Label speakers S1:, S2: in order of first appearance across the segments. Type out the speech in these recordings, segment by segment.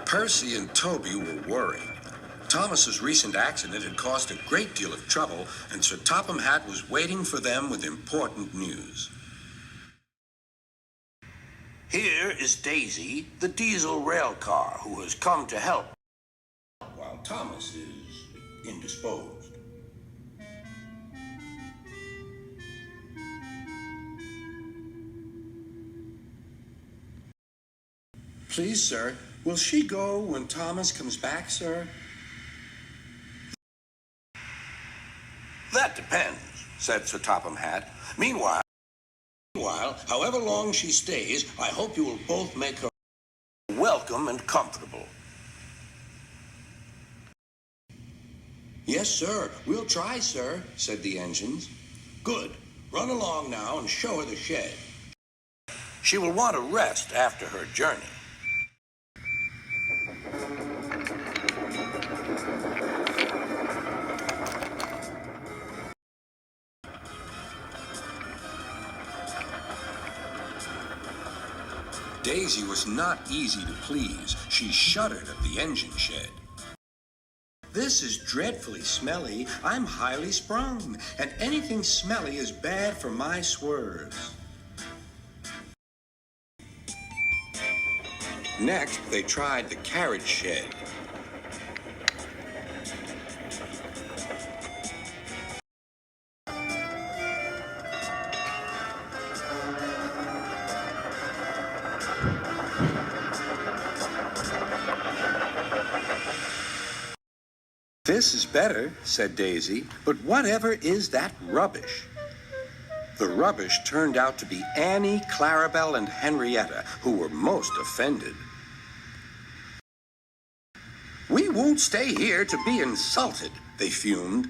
S1: Percy and Toby were worried. Thomas's recent accident had caused a great deal of trouble, and Sir Topham Hatt was waiting for them with important news.
S2: Here is Daisy, the diesel rail car, who has come to help, while Thomas is indisposed.
S1: Please, sir, will she go when Thomas comes back, sir?
S2: That depends, said Sir Topham Hatt. Meanwhile, however long she stays, I hope you will both make her welcome and comfortable.
S1: Yes, sir. We'll try, sir, said the engines.
S2: Good. Run along now and show her the shed. She will want to rest after her journey.
S1: Daisy was not easy to please. She shuddered at the engine shed. This is dreadfully smelly. I'm highly sprung, and anything smelly is bad for my swerves. Next, they tried the carriage shed. This is better, said Daisy, but whatever is that rubbish? The rubbish turned out to be Annie, Clarabelle, and Henrietta, who were most offended. We won't stay here to be insulted, they fumed.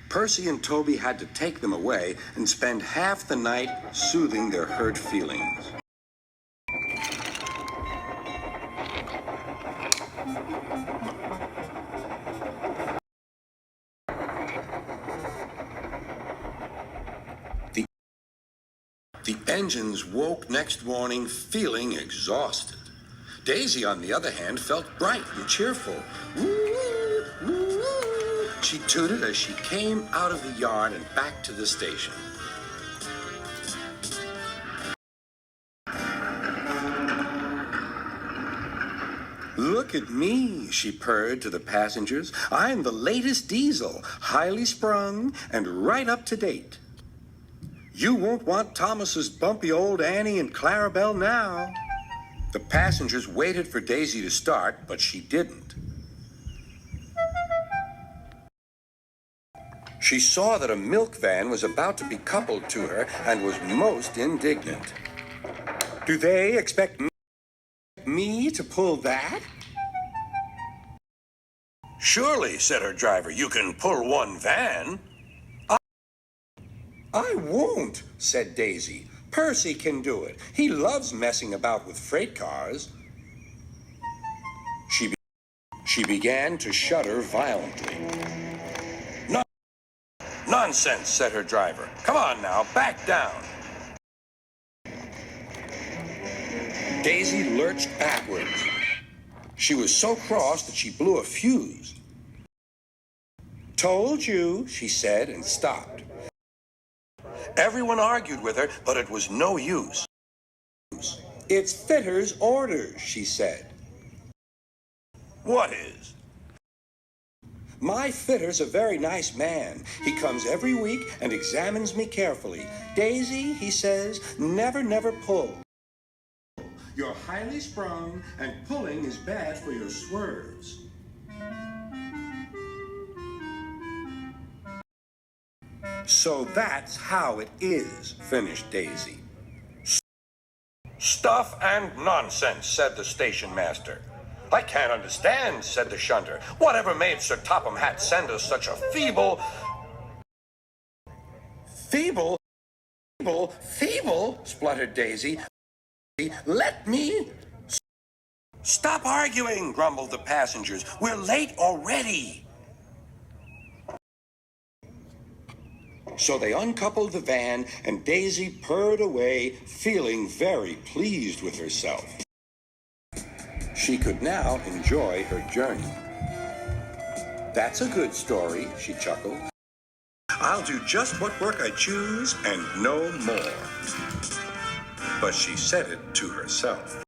S1: Percy and Toby had to take them away and spend half the night soothing their hurt feelings. The engines woke next morning feeling exhausted. Daisy, on the other hand, felt bright and cheerful. Woo, woo, woo. She tooted as she came out of the yard and back to the station. Look at me, she purred to the passengers. I'm the latest diesel, highly sprung and right up to date. You won't want Thomas's bumpy old Annie and Clarabelle now. The passengers waited for Daisy to start, but she didn't. She saw that a milk van was about to be coupled to her and was most indignant. Do they expect me to pull that?
S2: Surely, said her driver, you can pull one van.
S1: I won't, said Daisy. Percy can do it. He loves messing about with freight cars. She began to shudder violently.
S2: Nonsense, said her driver. Come on now, back down.
S1: Daisy lurched backwards. She was so cross that she blew a fuse. Told you, she said, and stopped.
S2: Everyone argued with her, but it was no use.
S1: It's Fitter's orders, she said.
S2: What is?
S1: My fitter's a very nice man. He comes every week and examines me carefully. Daisy, he says, never, never pull. You're highly sprung, and pulling is bad for your swerves. So that's how it is, finished Daisy.
S2: Stuff and nonsense, said the station master. I can't understand, said the shunter. Whatever made Sir Topham Hatt send us such a feeble...
S1: Feeble? Feeble? Feeble? Spluttered Daisy. Let me...
S2: Stop arguing, grumbled the passengers. We're late already.
S1: So they uncoupled the van, and Daisy purred away, feeling very pleased with herself. She could now enjoy her journey. That's a good story, she chuckled. I'll do just what work I choose and no more. But she said it to herself.